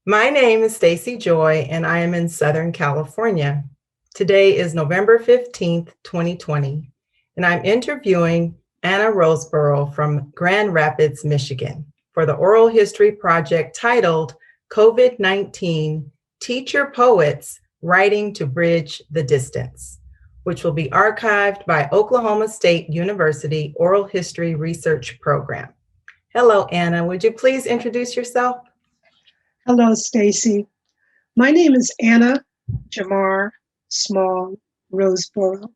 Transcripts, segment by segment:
My name is Stacey Joy, and I am in Southern California. Today is November 15th, 2020, and I'm interviewing Anna Roseboro from Grand Rapids, Michigan, for the oral history project titled COVID-19 Teacher Poets Writing to Bridge the Distance, which will be archived by Oklahoma State University Oral History Research Program. Hello, Anna. Would you please introduce yourself? Hello, Stacey. My name is Anna Jamar Small Roseboro.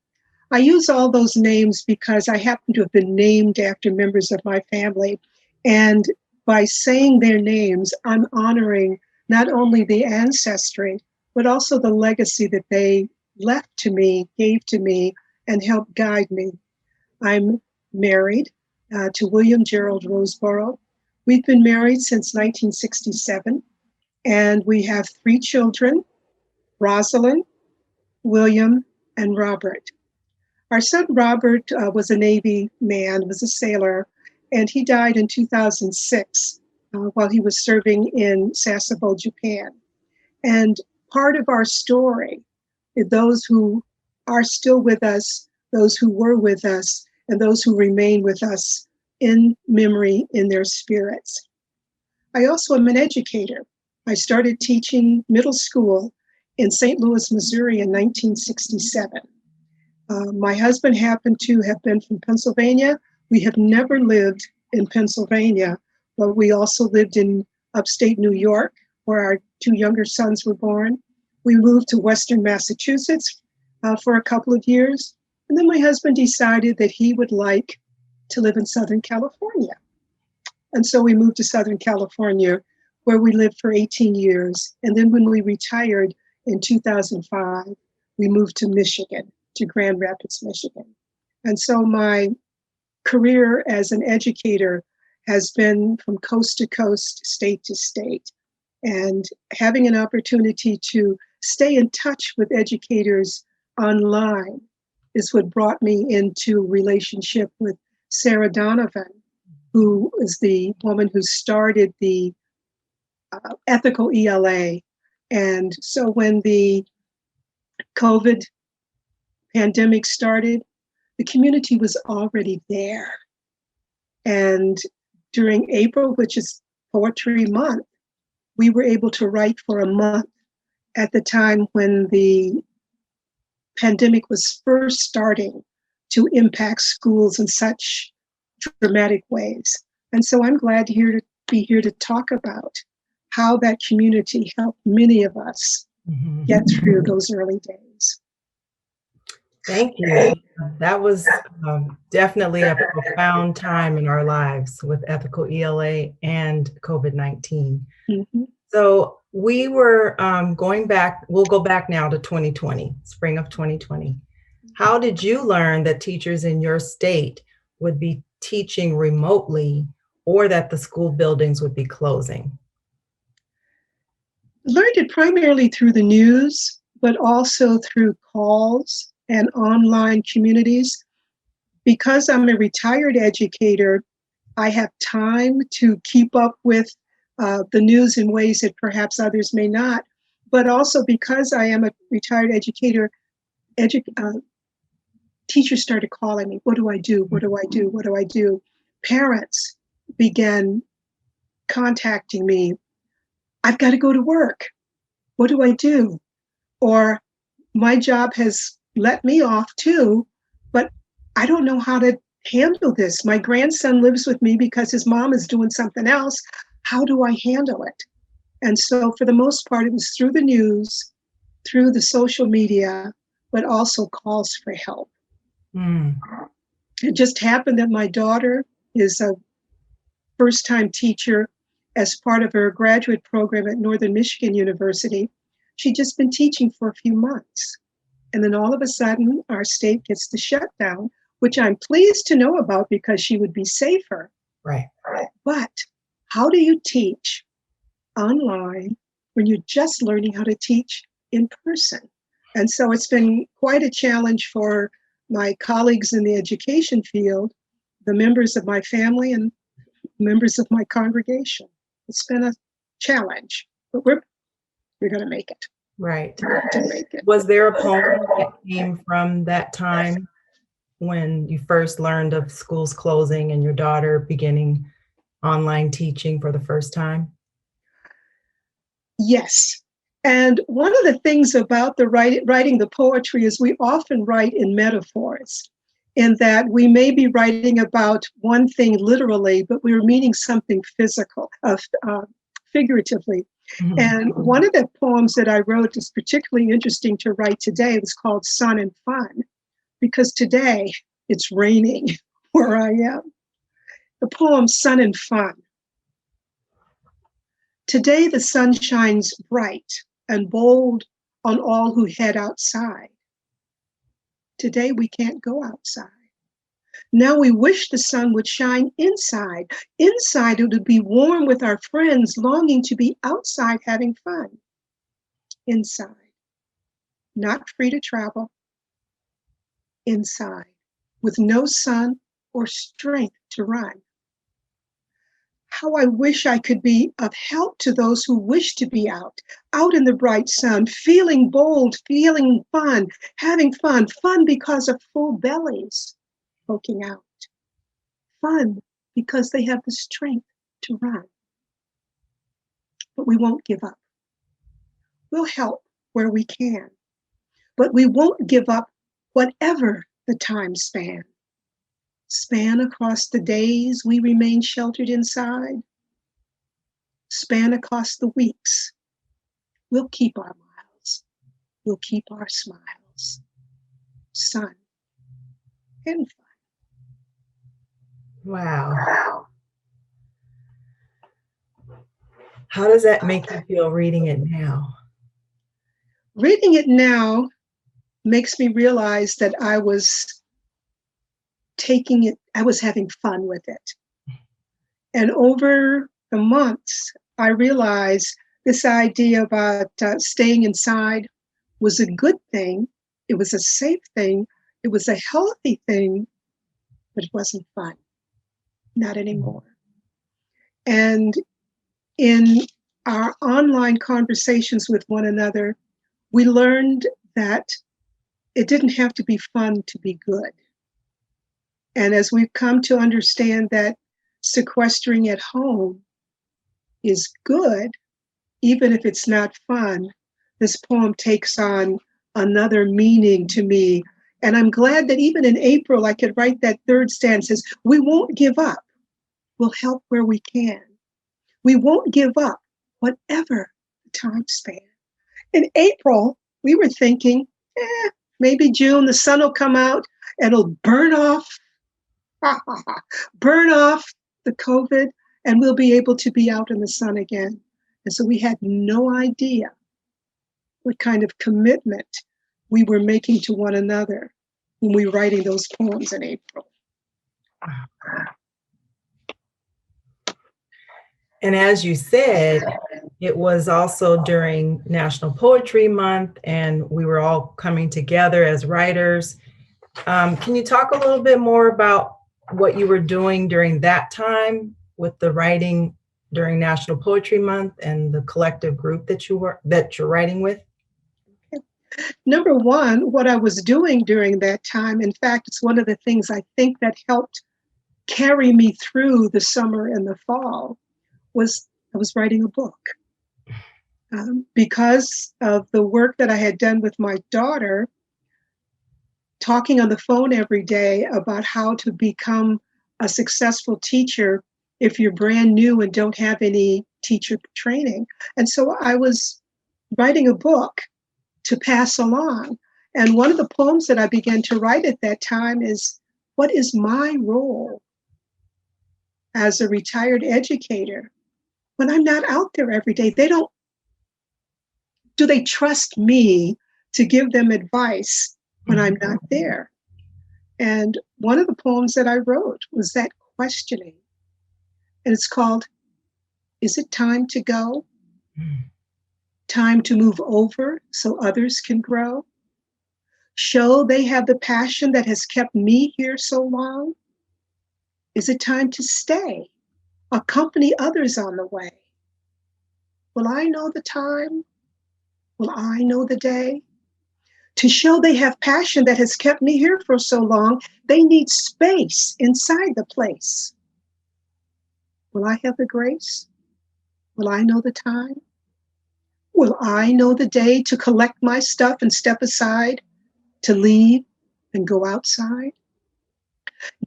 I use all those names because I happen to have been named after members of my family. And by saying their names, I'm honoring not only the ancestry, but also the legacy that they left to me, gave to me, and helped guide me. I'm married to William Gerald Roseboro. We've been married since 1967. And we have 3 children, Rosalind, William, and Robert. Our son Robert was a Navy man, was a sailor, and he died in 2006 while he was serving in Sasebo, Japan. And part of our story is those who are still with us, those who were with us, and those who remain with us in memory in their spirits. I also am an educator. I started teaching middle school in St. Louis, Missouri in 1967. My husband happened to have been from Pennsylvania. We have never lived in Pennsylvania, but we also lived in upstate New York, where our 2 younger sons were born. We moved to Western Massachusetts for a couple of years. And then my husband decided that he would like to live in Southern California. And so we moved to Southern California, where we lived for 18 years. And then when we retired in 2005, we moved to Michigan, to Grand Rapids, Michigan. And so my career as an educator has been from coast to coast, state to state. And having an opportunity to stay in touch with educators online is what brought me into relationship with Sarah Donovan, who is the woman who started the ethical ELA. And so when the COVID pandemic started, the community was already there. And during April, which is Poetry Month, we were able to write for a month at the time when the pandemic was first starting to impact schools in such dramatic ways. And so I'm glad to be here to talk about how that community helped many of us get through those early days. Thank you. That was definitely a profound time in our lives with ethical ELA and COVID-19. Mm-hmm. So we were going back, we'll go back now to 2020, spring of 2020. How did you learn that teachers in your state would be teaching remotely or that the school buildings would be closing? Learned it primarily through the news, but also through calls and online communities. Because I'm a retired educator, I have time to keep up with the news in ways that perhaps others may not. But also because I am a retired educator, teachers started calling me, what do I do? What do I do? What do I do? Parents began contacting me. I've got to go to work. What do I do? Or my job has let me off too, but I don't know how to handle this. My grandson lives with me because his mom is doing something else. How do I handle it? And so for the most part, it was through the news, through the social media, but also calls for help. It just happened that my daughter is a first-time teacher as part of her graduate program at Northern Michigan University. She'd just been teaching for a few months. And then all of a sudden, our state gets the shutdown, which I'm pleased to know about because she would be safer. Right. But how do you teach online when you're just learning how to teach in person? And so it's been quite a challenge for my colleagues in the education field, the members of my family, and members of my congregation. It's been a challenge. but we're going to make it. Right. We're going to make it. Was there a poem that came from that time when you first learned of schools closing and your daughter beginning online teaching for the first time? Yes. And one of the things about the writing the poetry is we often write in metaphors, in that we may be writing about one thing literally, but we're meaning something physical, figuratively. Mhm. And one of the poems that I wrote is particularly interesting to write today. It was called Sun and Fun, because today it's raining where I am. The poem Sun and Fun. Today the sun shines bright and bold on all who head outside. Today we can't go outside. Now we wish the sun would shine inside. Inside it would be warm with our friends, longing to be outside having fun. Inside, not free to travel. Inside, with no sun or strength to run. How I wish I could be of help to those who wish to be out in the bright sun, feeling bold, feeling fun, having fun because of full bellies poking out. Fun because they have the strength to run. But we won't give up. We'll help where we can, but we won't give up whatever the time span. Span across the days we remain sheltered inside. Span across the weeks. We'll keep our miles. We'll keep our smiles. Sun and fun. Wow. How does that make you feel reading it now? Reading it now makes me realize that I was having fun with it. And over the months, I realized this idea about staying inside was a good thing. It was a safe thing. It was a healthy thing, but it wasn't fun. Not anymore. And in our online conversations with one another, we learned that it didn't have to be fun to be good. And as we've come to understand that sequestering at home is good, even if it's not fun, this poem takes on another meaning to me. And I'm glad that even in April, I could write that third stanza, says, we won't give up. We'll help where we can. We won't give up, whatever the time span. In April, we were thinking, maybe June, the sun will come out and it'll burn off the COVID, and we'll be able to be out in the sun again. And so we had no idea what kind of commitment we were making to one another when we were writing those poems in April. And as you said, it was also during National Poetry Month, and we were all coming together as writers. Can you talk a little bit more about what you were doing during that time with the writing during National Poetry Month and the collective group that you're writing with? Number one, what I was doing during that time, in fact, it's one of the things I think that helped carry me through the summer and the fall, was I was writing a book. Because of the work that I had done with my daughter, talking on the phone every day about how to become a successful teacher if you're brand new and don't have any teacher training. And so I was writing a book to pass along. And one of the poems that I began to write at that time is, what is my role as a retired educator when I'm not out there every day? Do they trust me to give them advice when I'm not there? And one of the poems that I wrote was that questioning. And it's called, Is it time to go? Time to move over so others can grow? Show they have the passion that has kept me here so long? Is it time to stay? Accompany others on the way? Will I know the time? Will I know the day? To show they have passion that has kept me here for so long, they need space inside the place. Will I have the grace? Will I know the time? Will I know the day to collect my stuff and step aside, to leave and go outside?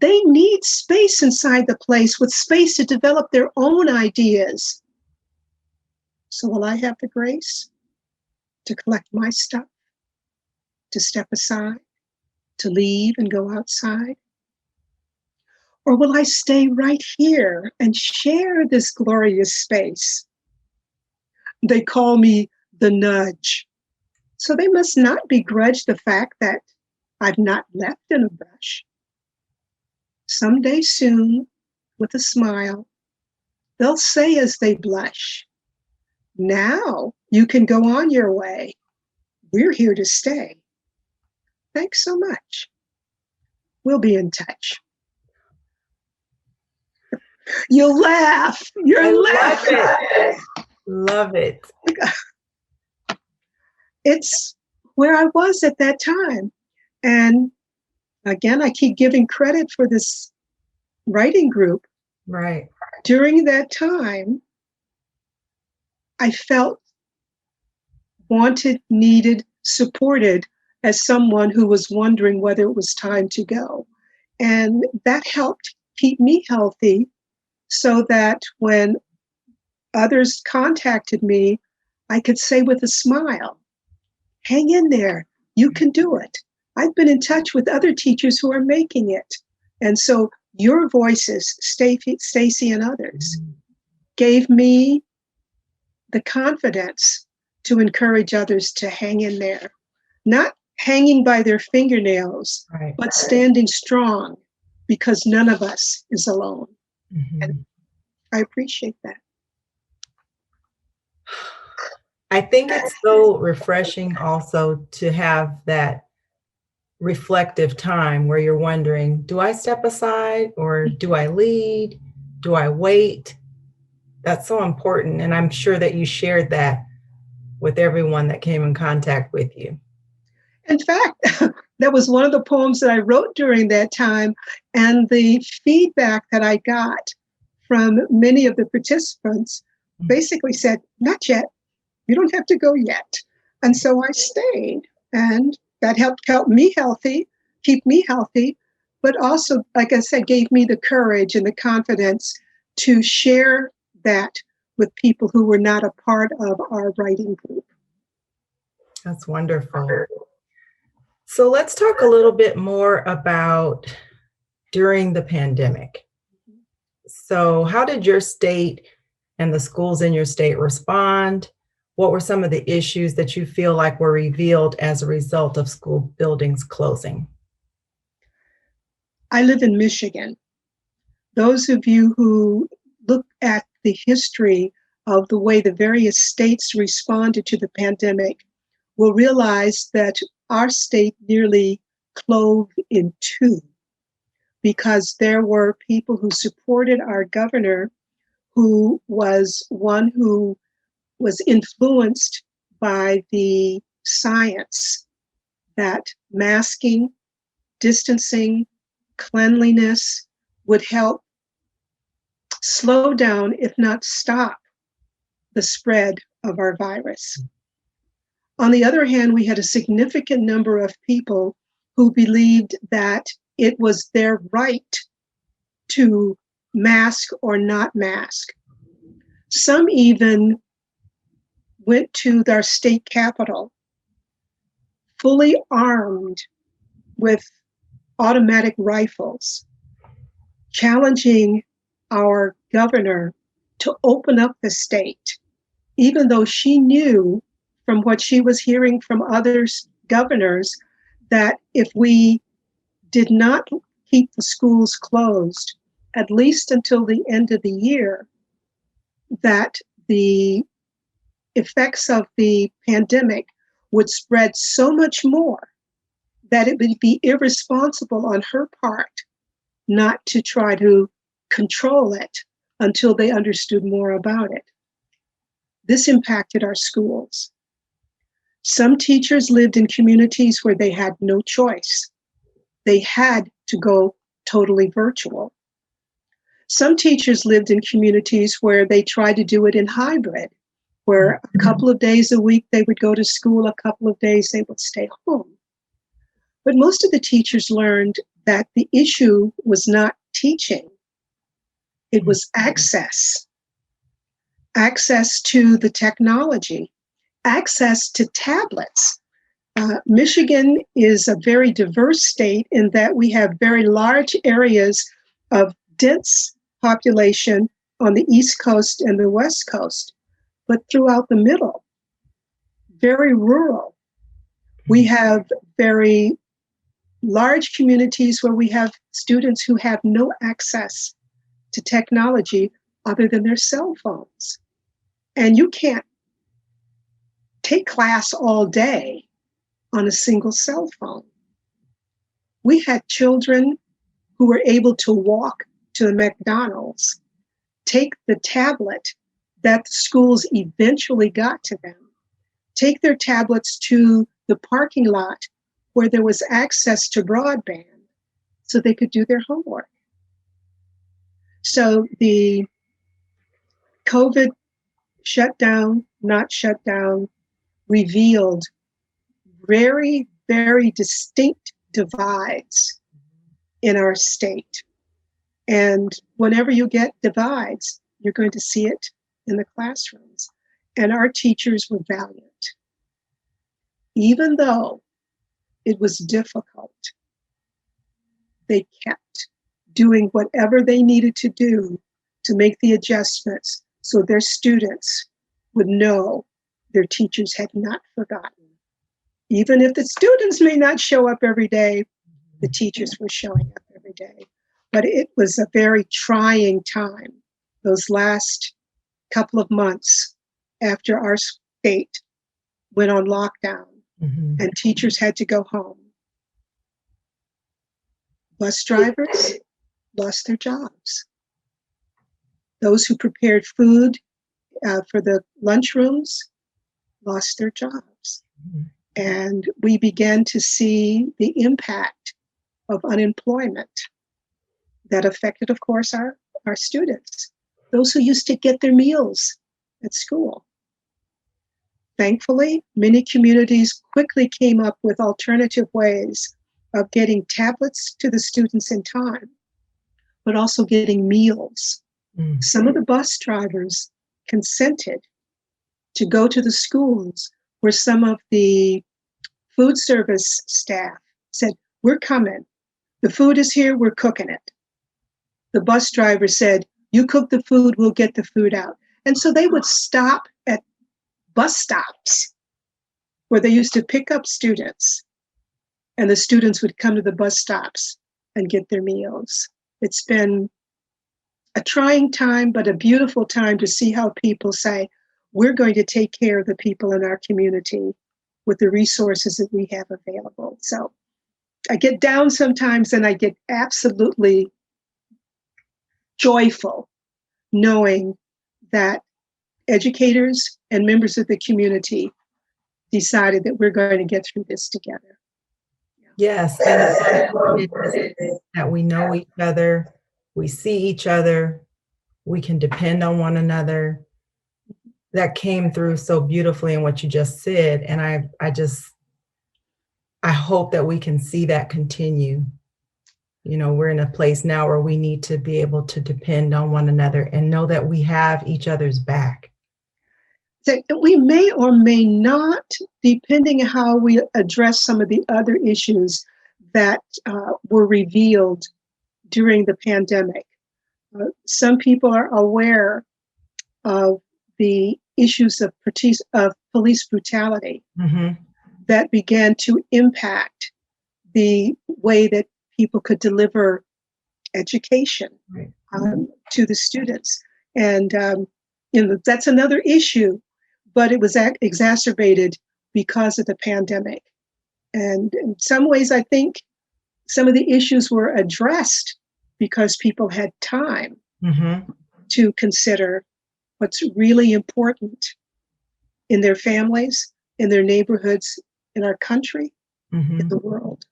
They need space inside the place, with space to develop their own ideas. So will I have the grace to collect my stuff, to step aside, to leave and go outside? Or will I stay right here and share this glorious space? They call me the nudge. So they must not begrudge the fact that I've not left in a rush. Someday soon, with a smile, they'll say as they blush, "Now you can go on your way. We're here to stay. Thanks so much. We'll be in touch." You'll laugh. You're I laughing. love it. Love it. It's where I was at that time. And again, I keep giving credit for this writing group. Right. During that time, I felt wanted, needed, supported as someone who was wondering whether it was time to go. And that helped keep me healthy, so that when others contacted me, I could say with a smile, "Hang in there, you can do it. I've been in touch with other teachers who are making it." And so your voices, Stacey and others, gave me the confidence to encourage others to hang in there, not hanging by their fingernails, Right. but standing strong, because none of us is alone. Mhm. And I appreciate that. I think it's so refreshing also to have that reflective time where you're wondering, do I step aside or do I lead? Do I wait? That's so important. And I'm sure that you shared that with everyone that came in contact with you. In fact, that was one of the poems that I wrote during that time. And the feedback that I got from many of the participants basically said, "Not yet. You don't have to go yet." And so I stayed, and that helped me healthy, keep me healthy, but also, like I said, gave me the courage and the confidence to share that with people who were not a part of our writing group. That's wonderful. So let's talk a little bit more about during the pandemic. So how did your state and the schools in your state respond? What were some of the issues that you feel like were revealed as a result of school buildings closing? I live in Michigan. Those of you who look at the history of the way the various states responded to the pandemic will realize that our state nearly clove in two, because there were people who supported our governor, who was one who was influenced by the science that masking, distancing, cleanliness would help slow down, if not stop, the spread of our virus. On the other hand, we had a significant number of people who believed that it was their right to mask or not mask. Some even went to their state capitol fully armed with automatic rifles, challenging our governor to open up the state, even though she knew from what she was hearing from other governors that if we did not keep the schools closed, at least until the end of the year, that the effects of the pandemic would spread so much more that it would be irresponsible on her part not to try to control it until they understood more about it. This impacted our schools. Some teachers lived in communities where they had no choice. They had to go totally virtual. Some teachers lived in communities where they tried to do it in hybrid, where a couple of days a week they would go to school, a couple of days they would stay home. But most of the teachers learned that the issue was not teaching, it was access. Access to the technology, access to tablets. Michigan is a very diverse state in that we have very large areas of dense population on the East Coast and the West Coast, but throughout the middle, very rural. We have very large communities where we have students who have no access to technology other than their cell phones. And you can't take class all day on a single cell phone. We had children who were able to walk to the McDonald's, take the tablet that the schools eventually got to them, take their tablets to the parking lot where there was access to broadband so they could do their homework. So the COVID shutdown, not shutdown, revealed very, very distinct divides in our state. And whenever you get divides, you're going to see it in the classrooms. And our teachers were valiant. Even though it was difficult, they kept doing whatever they needed to do to make the adjustments so their students would know their teachers had not forgotten. Even if the students may not show up every day, the teachers were showing up every day. But it was a very trying time, those last couple of months after our state went on lockdown and teachers had to go home. Bus drivers lost their jobs. Those who prepared food for the lunchrooms lost their jobs. And we began to see the impact of unemployment that affected, of course, our students, those who used to get their meals at school. Thankfully, many communities quickly came up with alternative ways of getting tablets to the students in time, but also getting meals. Some of the bus drivers consented to go to the schools where some of the food service staff said, "We're coming. The food is here, we're cooking it." The bus driver said, "You cook the food, we'll get the food out." And so they would stop at bus stops where they used to pick up students, and the students would come to the bus stops and get their meals. It's been a trying time, but a beautiful time to see how people say, we're going to take care of the people in our community with the resources that we have available. So I get down sometimes and I get absolutely joyful knowing that educators and members of the community decided that we're going to get through this together. Yes, and that we know each other, we see each other, we can depend on one another. That came through so beautifully in what you just said. And I hope that we can see that continue. You know, we're in a place now where we need to be able to depend on one another and know that we have each other's back. That we may or may not, depending on how we address some of the other issues that were revealed during the pandemic. Some people are aware of the issues of police brutality that began to impact the way that people could deliver education to the students. And that's another issue, but it was exacerbated because of the pandemic. And in some ways, I think some of the issues were addressed because people had time to consider what's really important in their families, in their neighborhoods, in our country, in the world.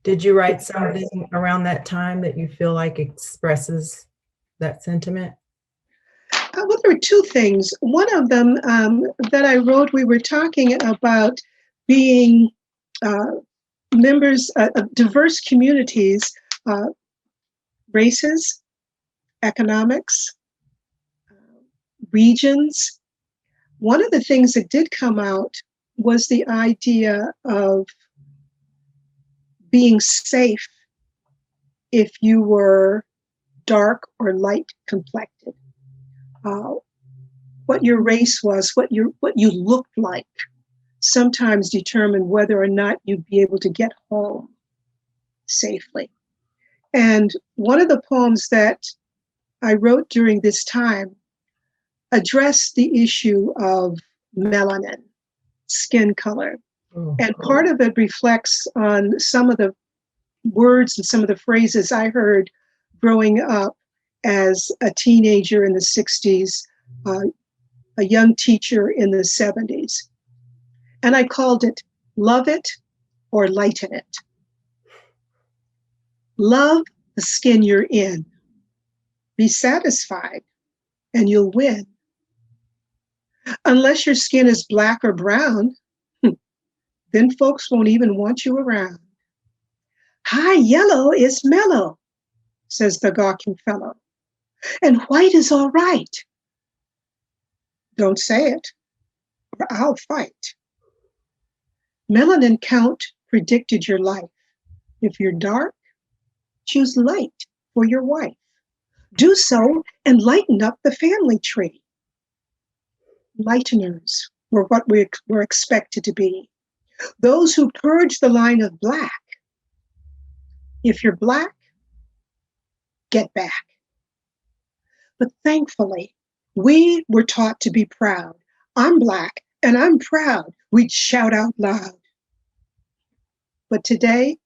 Did you write something around that time that you feel like expresses that sentiment? Well, there were two things. One of them that I wrote, we were talking about being members of diverse communities, races, economics, regions. One of the things that did come out was the idea of being safe if you were dark or light complected. What your race was, what you looked like, sometimes determined whether or not you'd be able to get home safely. And one of the poems that I wrote during this time addressed the issue of melanin, skin color. And part of it reflects on some of the words and some of the phrases I heard growing up as a teenager in the 60s, a young teacher in the 70s. And I called it Love It or Lighten It. Love the skin you're in. Be satisfied and you'll win. Unless your skin is black or brown, then folks won't even want you around. High yellow is mellow, says the gawking fellow, and white is all right. Don't say it, or I'll fight. Melanin count predicted your life. If you're dark, choose light for your wife. Do so and lighten up the family tree. Lighteners were what we were expected to be. Those who purge the line of black. If you're black, get back. But thankfully, we were taught to be proud. I'm black and I'm proud. We'd shout out loud. But today,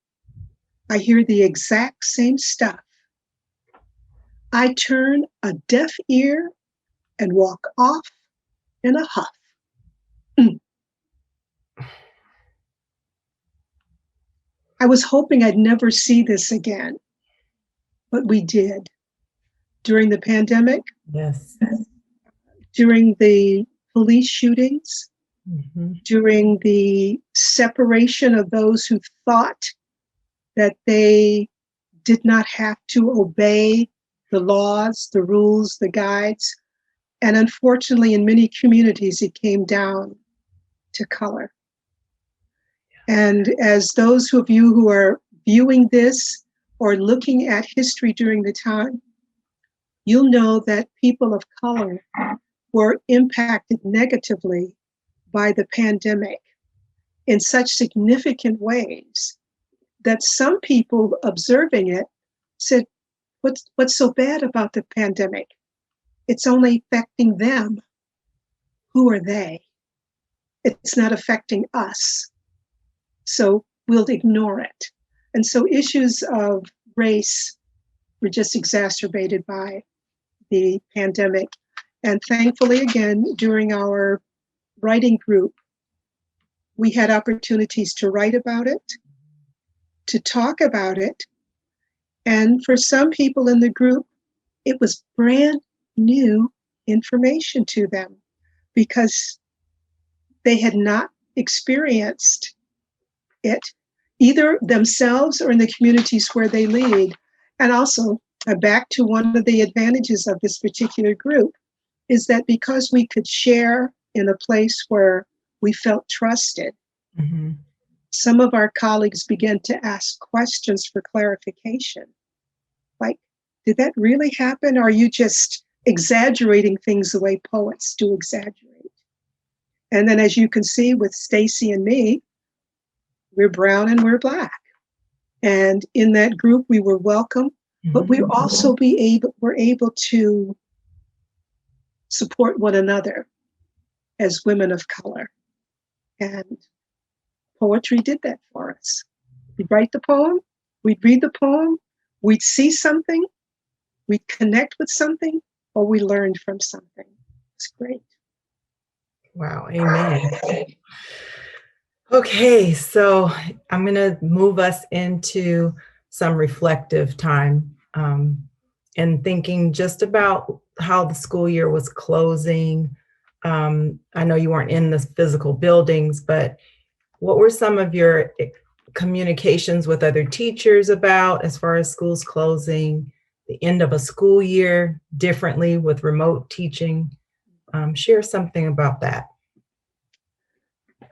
I hear the exact same stuff. I turn a deaf ear and walk off in a huff. I was hoping I'd never see this again, but we did. During the pandemic, Yes. during the police shootings, during the separation of those who thought that they did not have to obey the laws, the rules, the guides. And unfortunately, in many communities, it came down to color. And as those of you who are viewing this or looking at history during the time, you'll know that people of color were impacted negatively by the pandemic in such significant ways that some people observing it said, what's so bad about the pandemic? It's only affecting them. Who are they? It's not affecting us. So we'll ignore it. And so issues of race were just exacerbated by the pandemic. And thankfully, again, during our writing group, we had opportunities to write about it, to talk about it. And for some people in the group, it was brand new information to them because they had not experienced it either themselves or in the communities where they lead. And also, back to one of the advantages of this particular group is that because we could share in a place where we felt trusted, some of our colleagues began to ask questions for clarification. Like, did that really happen? Or are you just exaggerating things the way poets do exaggerate? And then as you can see with Stacey and me, we're brown and we're black. And in that group, we were welcome, but we also were able to support one another as women of color. And poetry did that for us. We'd write the poem, we'd read the poem, we'd see something, we'd connect with something, or we learned from something. It's great. Wow. Amen. Okay, so I'm going to move us into some reflective time and thinking just about how the school year was closing. I know you weren't in the physical buildings, but what were some of your communications with other teachers about as far as schools closing, the end of a school year differently with remote teaching? Share something about that.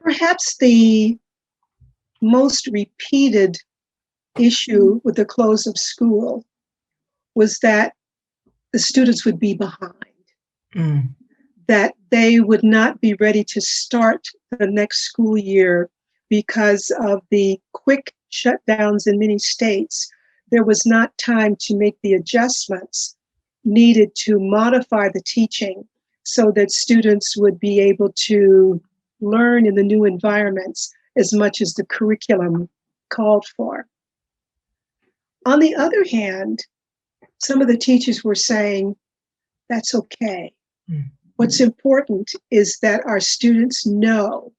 Perhaps the most repeated issue with the close of school was that the students would be behind, Mm, that they would not be ready to start the next school year because of the quick shutdowns in many states. There was not time to make the adjustments needed to modify the teaching so that students would be able to learn in the new environments as much as the curriculum called for. On the other hand, some of the teachers were saying, that's okay. mm, What's important is that our students know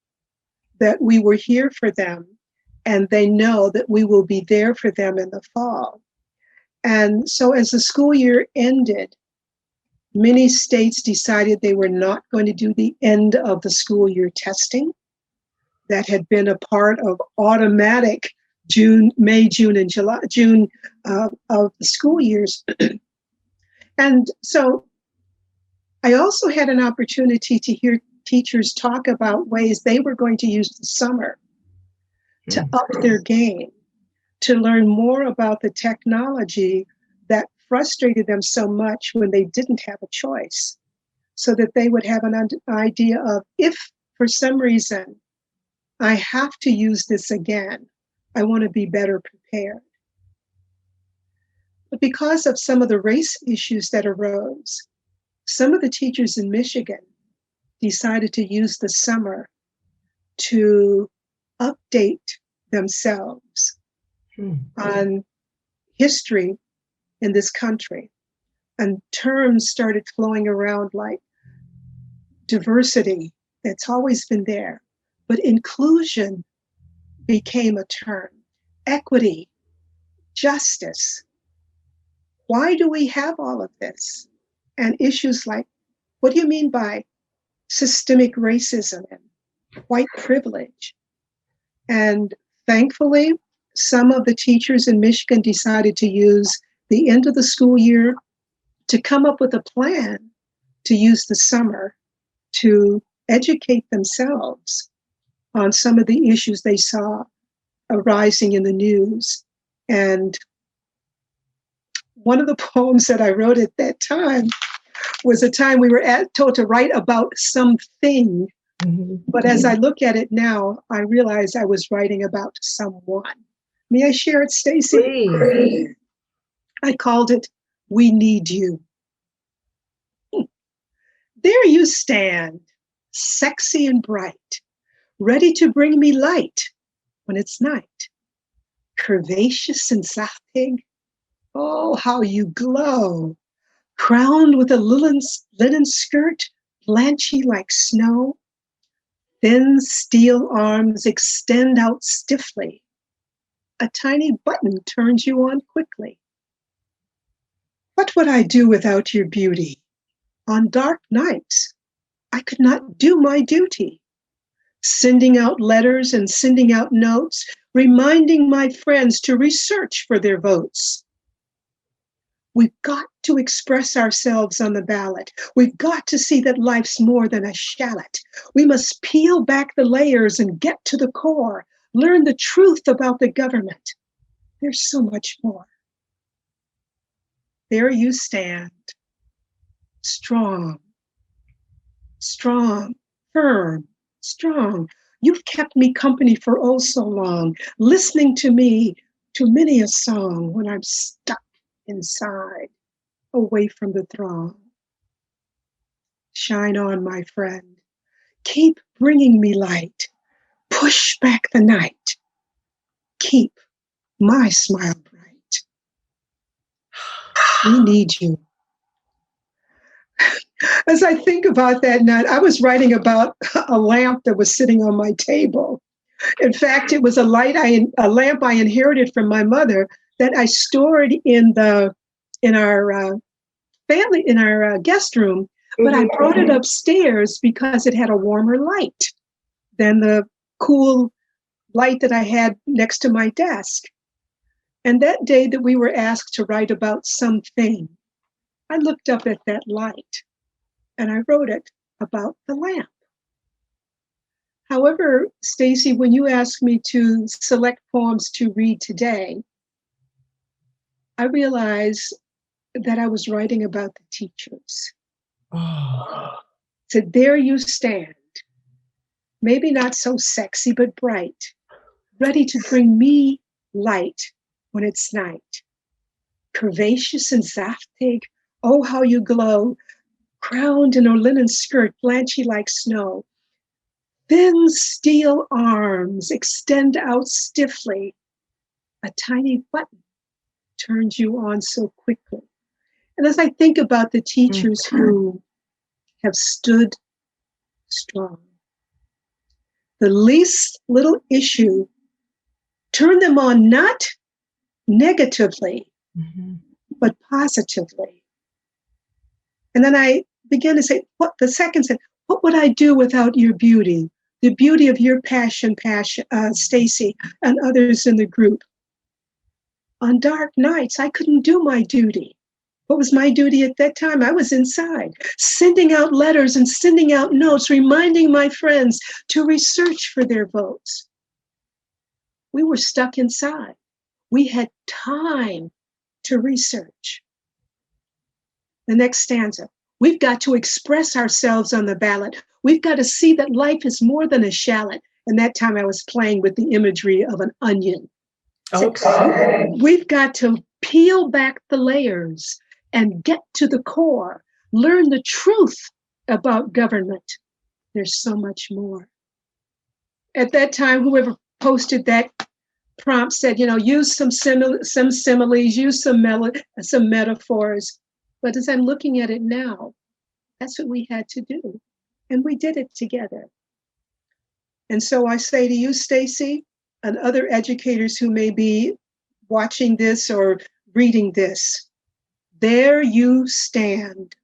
that we were here for them and they know that we will be there for them in the fall. And so as the school year ended, many states decided they were not going to do the end of the school year testing that had been a part of automatic May, June, and July, June of the school years. And so I also had an opportunity to hear teachers talk about ways they were going to use the summer to up their game, to learn more about the technology that frustrated them so much when they didn't have a choice, so that they would have an idea of, if for some reason I have to use this again, I want to be better prepared. But because of some of the race issues that arose, some of the teachers in Michigan decided to use the summer to update themselves on history in this country. And terms started flowing around like diversity, that's always been there, but inclusion became a term. Equity, justice. Why do we have all of this? And issues like, what do you mean by systemic racism and white privilege? And thankfully, some of the teachers in Michigan decided to use the end of the school year to come up with a plan to use the summer to educate themselves on some of the issues they saw arising in the news. And one of the poems that I wrote at that time was a time we were told to write about something. mm-hmm. But as I look at it now, I realize I was writing about someone. May I share it, Stacey? Please. I called it, We Need You. There you stand, sexy and bright, ready to bring me light when it's night. Curvaceous and saftig, oh, how you glow. Crowned with a linen skirt, blanchy like snow. Thin steel arms extend out stiffly. A tiny button turns you on quickly. What would I do without your beauty? On dark nights, I could not do my duty. Sending out letters and sending out notes, reminding my friends to research for their votes. We've got to express ourselves on the ballot. We've got to see that life's more than a shallot. We must peel back the layers and get to the core, learn the truth about the government. There's so much more. There you stand, strong, strong, firm, strong. You've kept me company for oh so long, listening to me to many a song when I'm stuck inside, away from the throng. Shine on, my friend. Keep bringing me light. Push back the night. Keep my smile bright. We need you. As I think about that night, I was writing about a lamp that was sitting on my table. In fact, it was a lamp I inherited from my mother that I stored in our guest room, but I brought it upstairs because it had a warmer light than the cool light that I had next to my desk. And that day that we were asked to write about something, I looked up at that light and I wrote it about the lamp. However, Stacey, when you asked me to select poems to read today, I realized that I was writing about the teachers. Oh. So there you stand, maybe not so sexy, but bright, ready to bring me light when it's night. Curvaceous and saftig, oh, how you glow, crowned in a linen skirt, blanchy like snow. Thin steel arms extend out stiffly. A tiny button turns you on so quickly. And as I think about the teachers who have stood strong, the least little issue turned them on not negatively, but positively. And then I began to say, what would I do without your beauty? The beauty of your passion, Stacey, and others in the group. On dark nights, I couldn't do my duty. What was my duty at that time? I was inside, sending out letters and sending out notes, reminding my friends to research for their votes. We were stuck inside. We had time to research. The next stanza. We've got to express ourselves on the ballot. We've got to see that life is more than a shallot. And that time I was playing with the imagery of an onion. Okay. We've got to peel back the layers and get to the core, learn the truth about government. There's so much more. At that time, whoever posted that prompt said, use some similes, use some metaphors. But as I'm looking at it now, that's what we had to do. And we did it together. And so I say to you, Stacey, and other educators who may be watching this or reading this, there you stand,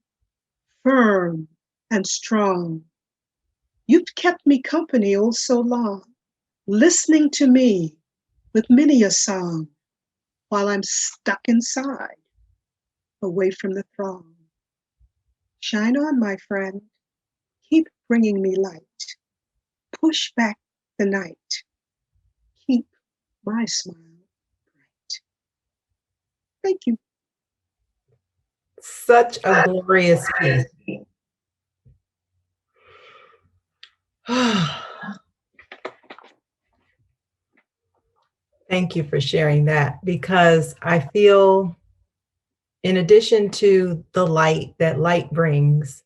firm and strong. You've kept me company oh so long, listening to me with many a song, while I'm stuck inside, away from the throng. Shine on, my friend. Keep bringing me light. Push back the night. Keep my smile bright. Thank you. Such a glorious piece. Thank you for sharing that, because I feel, in addition to the light that light brings,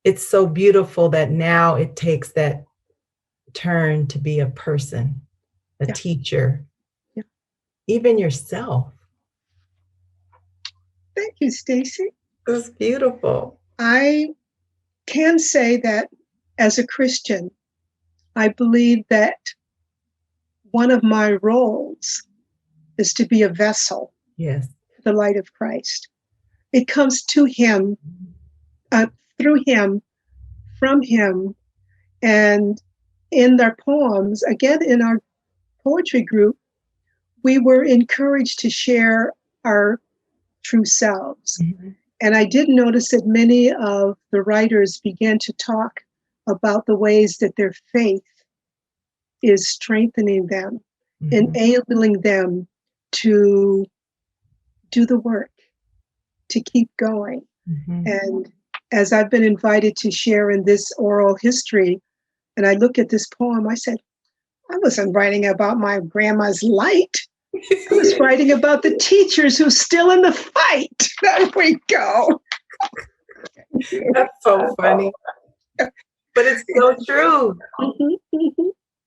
it's so beautiful that now it takes that turn to be a person, a teacher, even yourself. Thank you, Stacey. It's beautiful. I can say that as a Christian, I believe that one of my roles is to be a vessel. Yes. The light of Christ. It comes to him, through him, from him, and in their poems, again, in our poetry group, we were encouraged to share our true selves. And I did notice that many of the writers began to talk about the ways that their faith is strengthening them, enabling them to do the work, to keep going. And as I've been invited to share in this oral history, and I look at this poem, I said, I wasn't writing about my grandma's light. I was writing about the teachers who's still in the fight. There we go. That's so funny. But it's so true.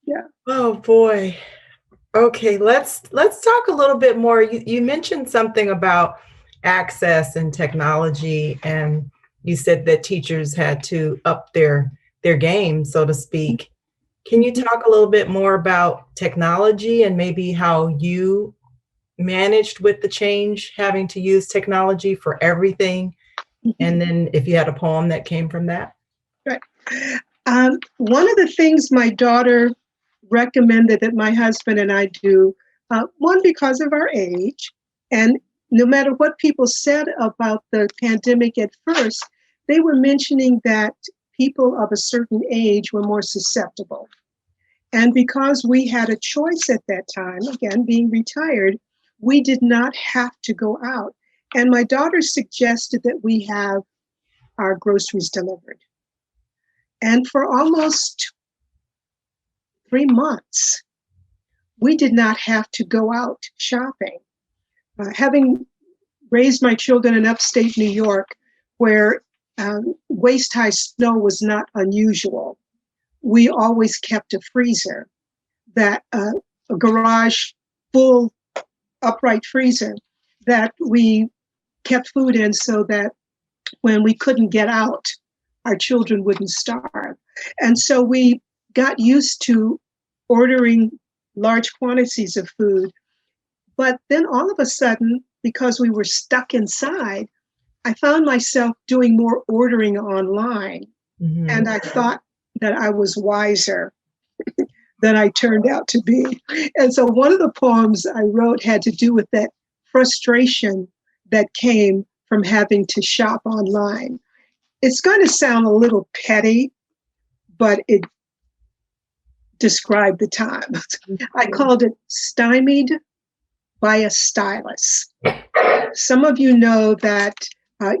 Yeah. Oh boy. Okay, let's talk a little bit more. You mentioned something about access and technology, and you said that teachers had to up their game, so to speak. Can you talk a little bit more about technology and maybe how you managed with the change, having to use technology for everything? And then if you had a poem that came from that? Right. One of the things my daughter recommended that my husband and I do, one, because of our age, and no matter what people said about the pandemic at first, they were mentioning that people of a certain age were more susceptible. And because we had a choice at that time, again, being retired, we did not have to go out. And my daughter suggested that we have our groceries delivered. And for almost 3 months, we did not have to go out shopping. Having raised my children in upstate New York, where waist-high snow was not unusual, we always kept a freezer, that a garage full upright freezer that we kept food in so that when we couldn't get out, our children wouldn't starve. And so we got used to ordering large quantities of food. But then all of a sudden, because we were stuck inside, I found myself doing more ordering online. Mm-hmm. And I thought that I was wiser than I turned out to be. And so one of the poems I wrote had to do with that frustration that came from having to shop online. It's going to sound a little petty, but it described the time. I called it Stymied by a Stylus. Some of you know that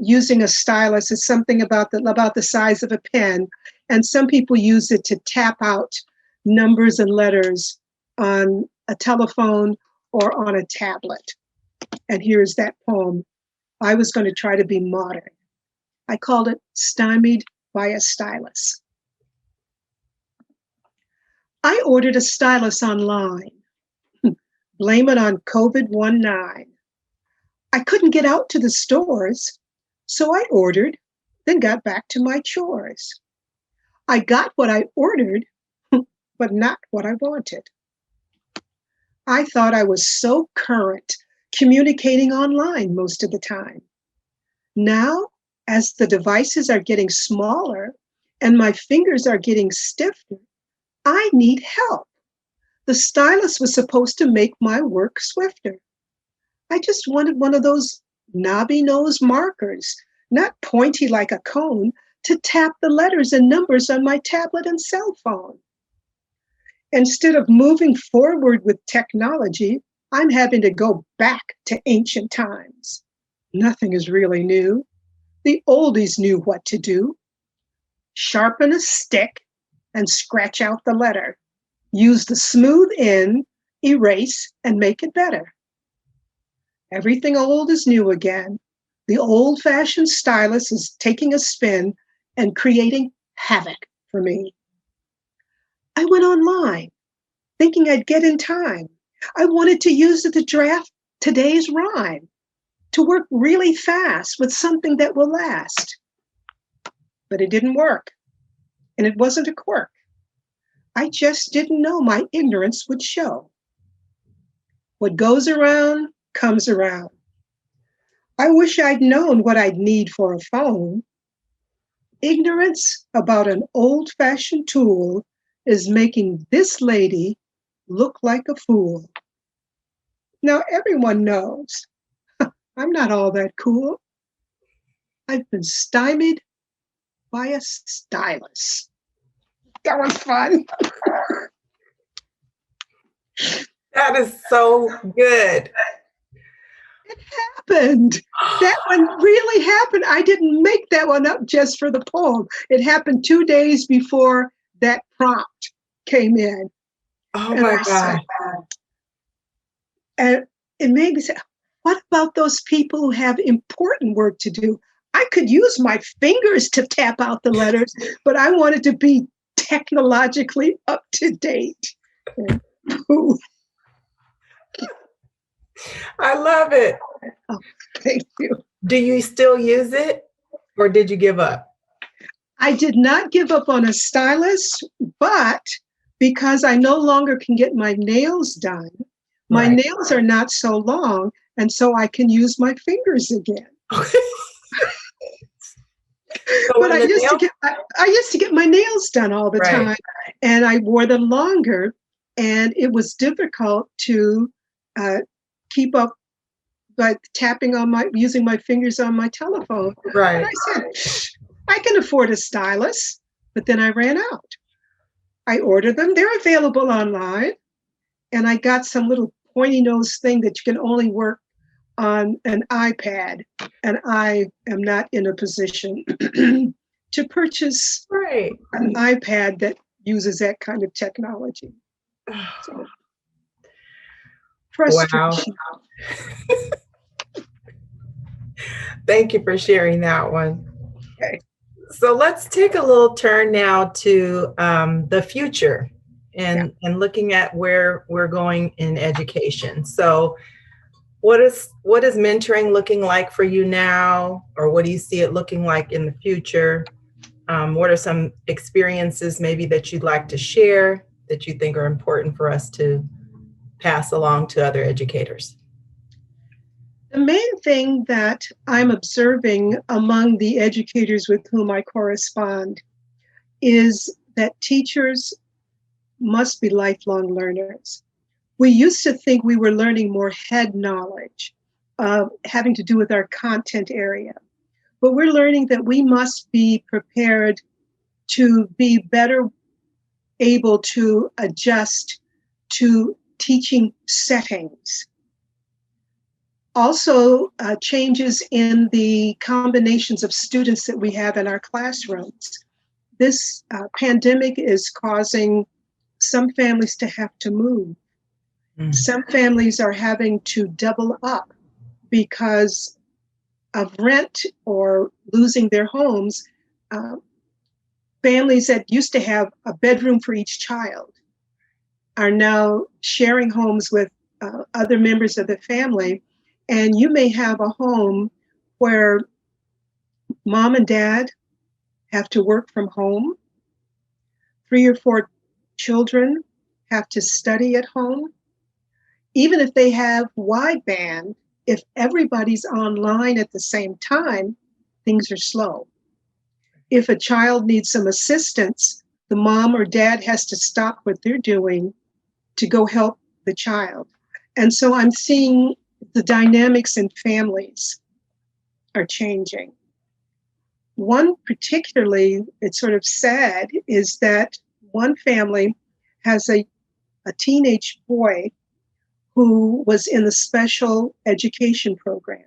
using a stylus is something about the size of a pen, and some people use it to tap out numbers and letters on a telephone or on a tablet. And here's that poem. I was going to try to be modern. I called it Stymied by a Stylus. I ordered a stylus online. Blame it on COVID-19. I couldn't get out to the stores, so I ordered, then got back to my chores. I got what I ordered, but not what I wanted. I thought I was so current, communicating online most of the time. Now, as the devices are getting smaller and my fingers are getting stiffer, I need help. The stylus was supposed to make my work swifter. I just wanted one of those knobby nose markers, not pointy like a cone, to tap the letters and numbers on my tablet and cell phone. Instead of moving forward with technology, I'm having to go back to ancient times. Nothing is really new. The oldies knew what to do. Sharpen a stick and scratch out the letter. Use the smooth end, erase, and make it better. Everything old is new again. The old-fashioned stylus is taking a spin and creating havoc for me. I went online, thinking I'd get in time. I wanted to use it to draft today's rhyme, to work really fast with something that will last. But it didn't work, and it wasn't a quirk. I just didn't know my ignorance would show. What goes around comes around. I wish I'd known what I'd need for a phone. Ignorance about an old-fashioned tool is making this lady look like a fool. Now everyone knows I'm not all that cool. I've been stymied by a stylus. That was fun. That is so good. It happened. That one really happened. I didn't make that one up just for the poem. It happened 2 days before that prompt came in. Oh my God. And it made me say, what about those people who have important work to do? I could use my fingers to tap out the letters, but I wanted to be technologically up to date. I love it. Oh, thank you. Do you still use it? or did you give up? I did not give up on a stylist, but because I no longer can get my nails done, my Right. nails are not so long, and so I can use my fingers again. So But when the nail, I used to get my nails done all the right, time, and I wore them longer, and it was difficult to uh, keep up by tapping on my using my fingers on my telephone. And right. I said, I can afford a stylus, but then I ran out. I ordered them; they're available online, and I got some little pointy nose thing that you can only work on an iPad, and I am not in a position to purchase Right. an iPad that uses that kind of technology. So Wow. frustration. Thank you for sharing that one. Okay. So let's take a little turn now to the future Yeah. and looking at where we're going in education. So what is mentoring looking like for you now, or what do you see it looking like in the future? What are some experiences maybe that you'd like to share that you think are important for us to pass along to other educators? The main thing that I'm observing among the educators with whom I correspond is that teachers must be lifelong learners. We used to think we were learning more head knowledge, having to do with our content area, but we're learning that we must be prepared to be better able to adjust to teaching settings. Also, changes in the combinations of students that we have in our classrooms. This pandemic is causing some families to have to move. Some families are having to double up because of rent or losing their homes. Families that used to have a bedroom for each child are now sharing homes with other members of the family. And you may have a home where mom and dad have to work from home, 3 or 4 children have to study at home. Even if they have wideband, if everybody's online at the same time, things are slow. If a child needs some assistance, the mom or dad has to stop what they're doing to go help the child. And so I'm seeing the dynamics in families are changing. One particularly, it's sort of sad, is that one family has a teenage boy who was in the special education program.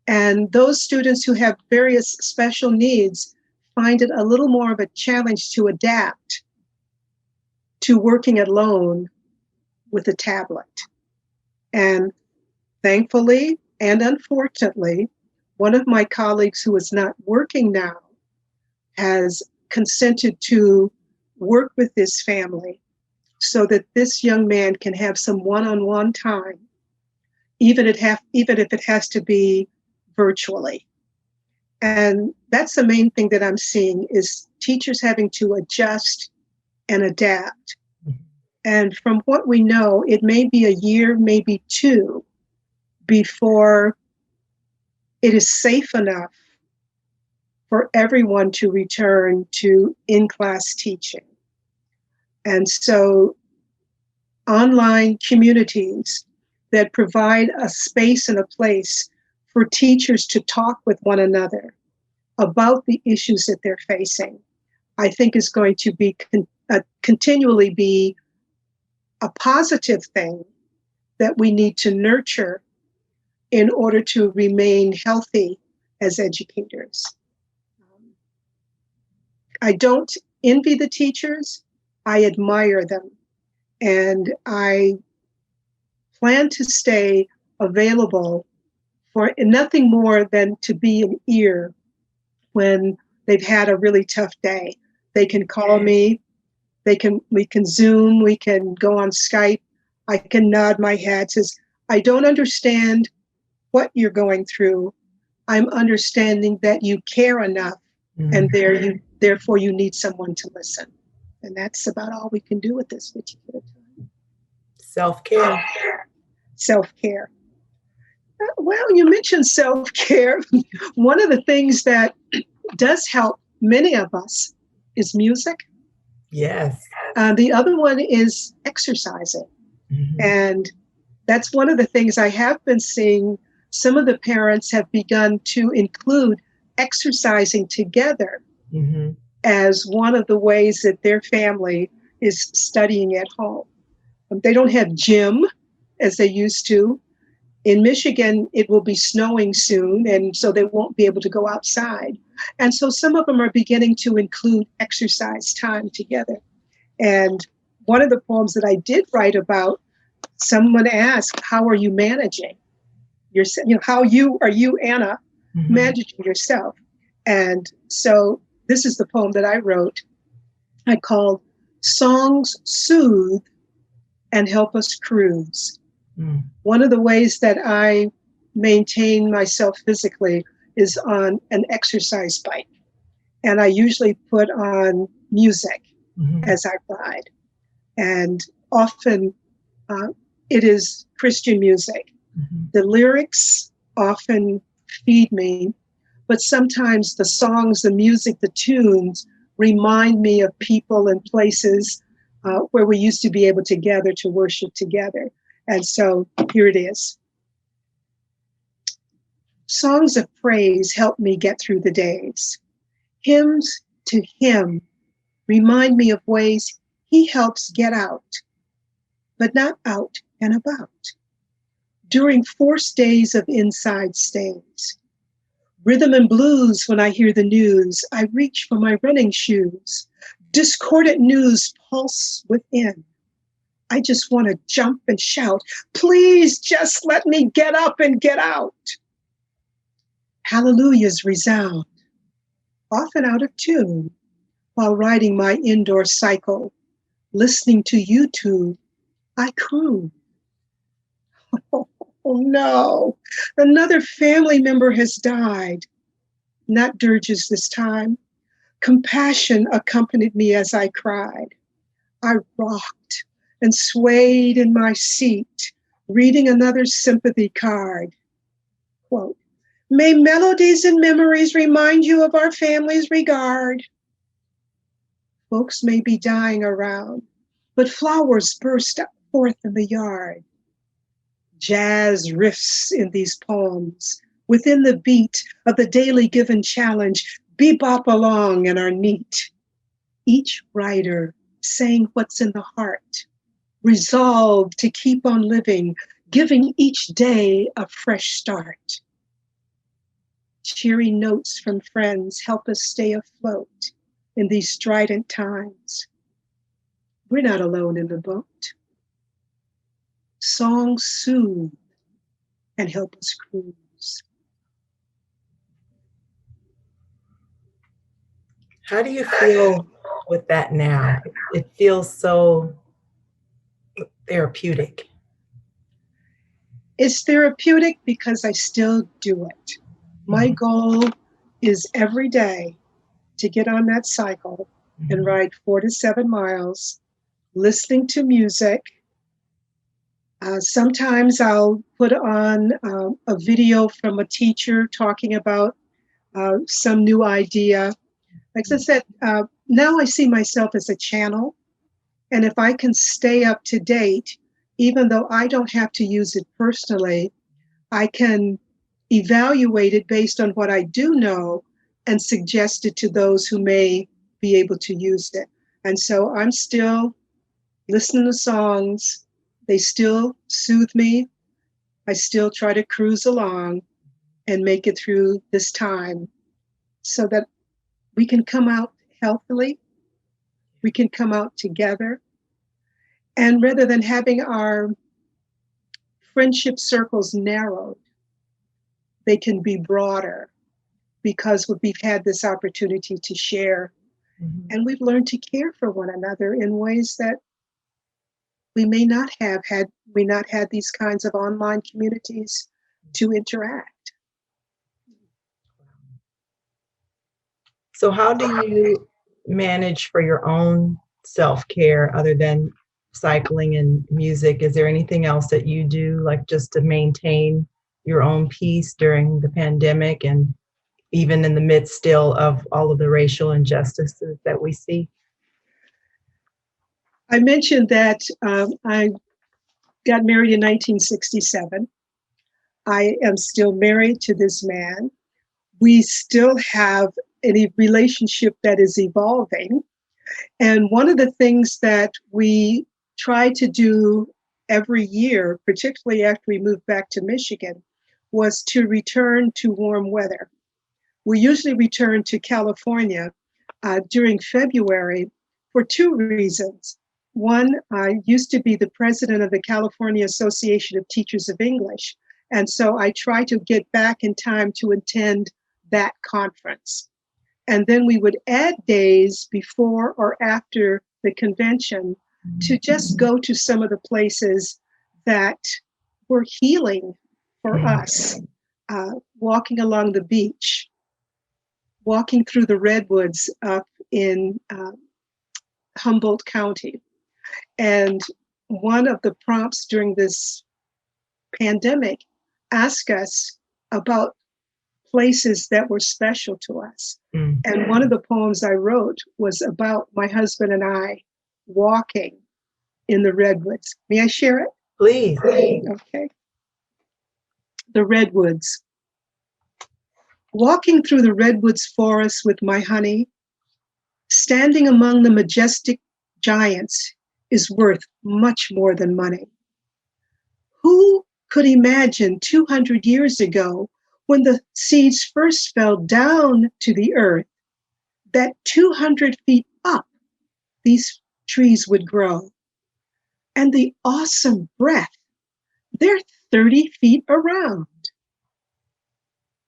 And those students who have various special needs find it a little more of a challenge to adapt to working alone with a tablet. And thankfully and unfortunately, one of my colleagues who is not working now has consented to work with this family so that this young man can have some one-on-one time, even if it has to be virtually. And that's the main thing that I'm seeing is teachers having to adjust and adapt. And from what we know, it may be a year, maybe 2, before it is safe enough for everyone to return to in-class teaching. And so online communities that provide a space and a place for teachers to talk with one another about the issues that they're facing, I think is going to be continually be a positive thing that we need to nurture in order to remain healthy as educators. I don't envy the teachers. I admire them. And I plan to stay available for nothing more than to be an ear when they've had a really tough day. They can call me, we can Zoom, we can go on Skype. I can nod my head, says, I don't understand what you're going through. I'm understanding that you care enough, and therefore you need someone to listen. And that's about all we can do with this particular time. Self-care. Self-care. Well, you mentioned self-care. One of the things that does help many of us is music. Yes. The other one is exercising. Mm-hmm. And that's one of the things I have been seeing. Some of the parents have begun to include exercising together Mm-hmm. as one of the ways that their family is studying at home. They don't have gym as they used to. In Michigan, it will be snowing soon, and so they won't be able to go outside. And so some of them are beginning to include exercise time together. And one of the poems that I did write about, someone asked, how are you managing yourself? How are you, Anna, Mm-hmm. managing yourself? And so this is the poem that I wrote. I called Songs Soothe and Help Us Cruise. Mm. One of the ways that I maintain myself physically is on an exercise bike. And I usually put on music as I ride. And often it is Christian music. The lyrics often feed me, but sometimes the songs, the music, the tunes remind me of people and places where we used to be able to gather to worship together. And so here it is. Songs of praise help me get through the days. Hymns to Him remind me of ways He helps get out, but not out and about. During forced days of inside stays, rhythm and blues when I hear the news, I reach for my running shoes. Discordant news pulse within. I just want to jump and shout, please just let me get up and get out. Hallelujahs resound, often out of tune, while riding my indoor cycle, listening to YouTube, I croon. Oh no, another family member has died. Not dirges this time. Compassion accompanied me as I cried. I rocked and swayed in my seat, reading another sympathy card. Quote, may melodies and memories remind you of our family's regard. Folks may be dying around, but flowers burst forth in the yard. Jazz riffs in these poems, within the beat of the daily given challenge, bebop along and are neat. Each writer saying what's in the heart, resolved to keep on living, giving each day a fresh start. Cheery notes from friends help us stay afloat in these strident times. We're not alone in the boat. Songs soothe and help us cruise. How do you feel with that now? It feels so therapeutic. It's therapeutic because I still do it. My goal is every day to get on that cycle and ride 4 to 7 miles, listening to music. Sometimes I'll put on a video from a teacher talking about some new idea. Like I said, now I see myself as a channel. And if I can stay up to date, even though I don't have to use it personally, I can evaluate it based on what I do know and suggest it to those who may be able to use it. And so I'm still listening to songs. They still soothe me. I still try to cruise along and make it through this time so that we can come out healthily. We can come out together. And rather than having our friendship circles narrowed, they can be broader because we've had this opportunity to share. And we've learned to care for one another in ways that we may not have had we not had these kinds of online communities to interact. So how do you manage for your own self-care other than cycling and music? Is there anything else that you do, like just to maintain your own peace during the pandemic and even in the midst still of all of the racial injustices that we see? I mentioned that I got married in 1967. I am still married to this man. We still have a relationship that is evolving. And one of the things that we try to do every year, particularly after we moved back to Michigan, was to return to warm weather. We usually return to California during February for two reasons. One, I used to be the president of the California Association of Teachers of English. And so I try to get back in time to attend that conference. And then we would add days before or after the convention to just go to some of the places that were healing for us. Walking along the beach, walking through the redwoods up in Humboldt County. And one of the prompts during this pandemic asked us about places that were special to us. And one of the poems I wrote was about my husband and I walking in the redwoods. May I share it? Please. Okay. The redwoods. Walking through the redwoods forest with my honey, standing among the majestic giants is worth much more than money. Who could imagine 200 years ago, when the seeds first fell down to the earth, that 200 feet up these trees would grow? And the awesome breath, they're 30 feet around.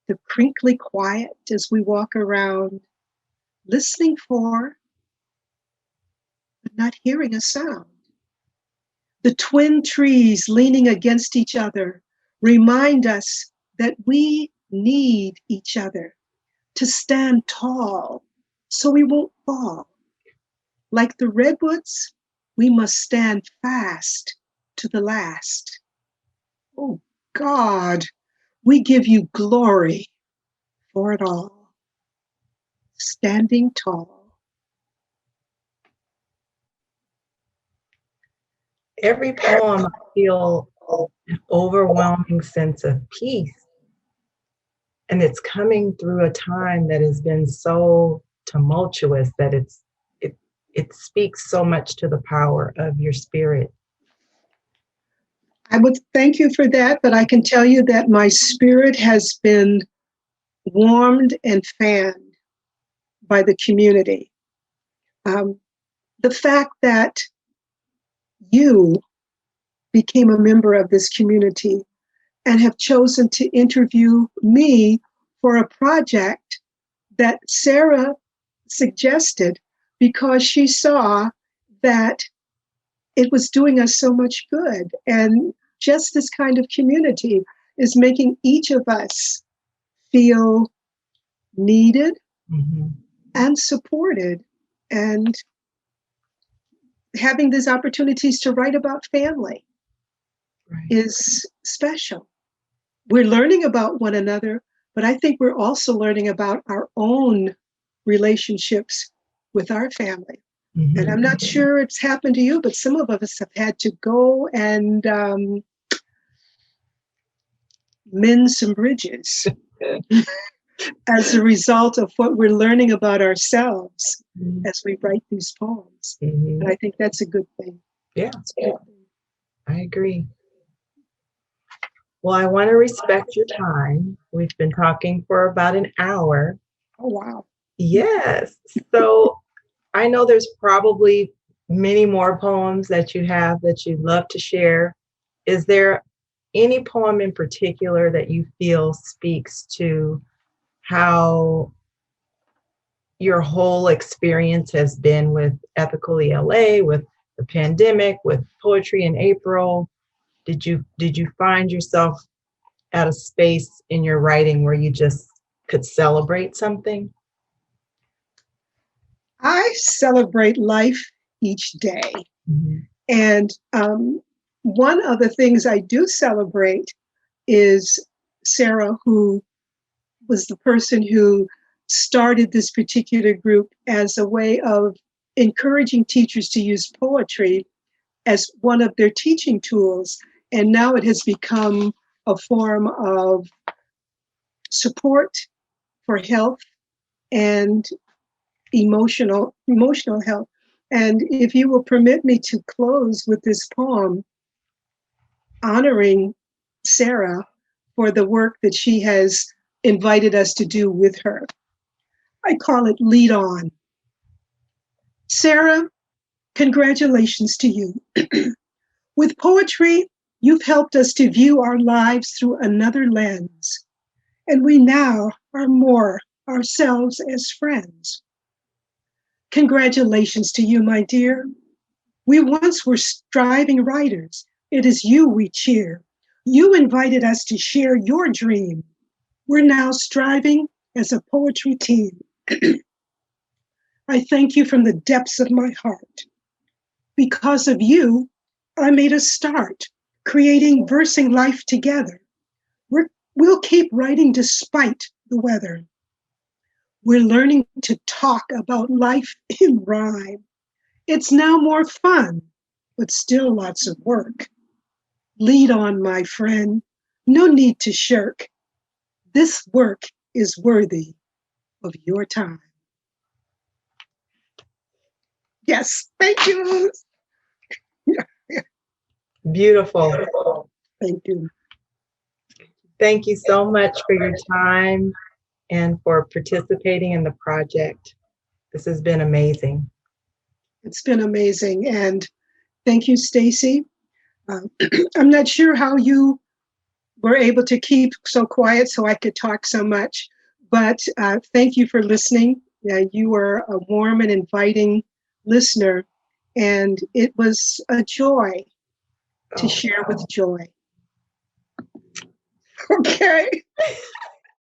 The crinkly quiet as we walk around, listening for, but not hearing a sound. The twin trees leaning against each other remind us that we need each other to stand tall so we won't fall. Like the redwoods, we must stand fast to the last. Oh God, we give you glory for it all. Standing tall. Every poem, I feel an overwhelming sense of peace. And it's coming through a time that has been so tumultuous that it speaks so much to the power of your spirit. I would thank you for that, but I can tell you that my spirit has been warmed and fanned by the community. The fact that you became a member of this community and have chosen to interview me for a project that Sarah suggested because she saw that it was doing us so much good. And just this kind of community is making each of us feel needed and supported, and having these opportunities to write about family is special. We're learning about one another, but I think we're also learning about our own relationships with our family. And I'm not sure it's happened to you, but some of us have had to go and mend some bridges as a result of what we're learning about ourselves as we write these poems. And I think that's a good thing. Yeah, I agree. Well, I want to respect your time. We've been talking for about an hour. Oh, wow. Yes. So I know there's probably many more poems that you have that you'd love to share. Is there any poem in particular that you feel speaks to how your whole experience has been with Ethical ELA, with the pandemic, with Poetry in April? Did you find yourself at a space in your writing where you just could celebrate something? I celebrate life each day. Mhm. And one of the things I do celebrate is Sarah, who was the person who started this particular group as a way of encouraging teachers to use poetry as one of their teaching tools. And now it has become a form of support for health and emotional health. And if you will permit me to close with this poem honoring Sarah for the work that she has invited us to do with her. I call it Lead On. Sarah, congratulations to you. With poetry, you've helped us to view our lives through another lens, and we now are more ourselves as friends. Congratulations to you, my dear. We once were striving writers. It is you we cheer. You invited us to share your dream. We're now striving as a poetry team. I thank you from the depths of my heart. Because of you, I made a start, creating versing life together. We'll keep writing despite the weather. We're learning to talk about life in rhyme. It's now more fun, but still lots of work. Lead on, my friend. No need to shirk. This work is worthy of your time. Yes, thank you. Beautiful. Thank you. Thank you so much for your time and for participating in the project. This has been amazing. It's been amazing. And thank you, Stacey. I'm not sure how you were able to keep so quiet so I could talk so much, but thank you for listening. You were a warm and inviting listener, and it was a joy to share with joy. Okay.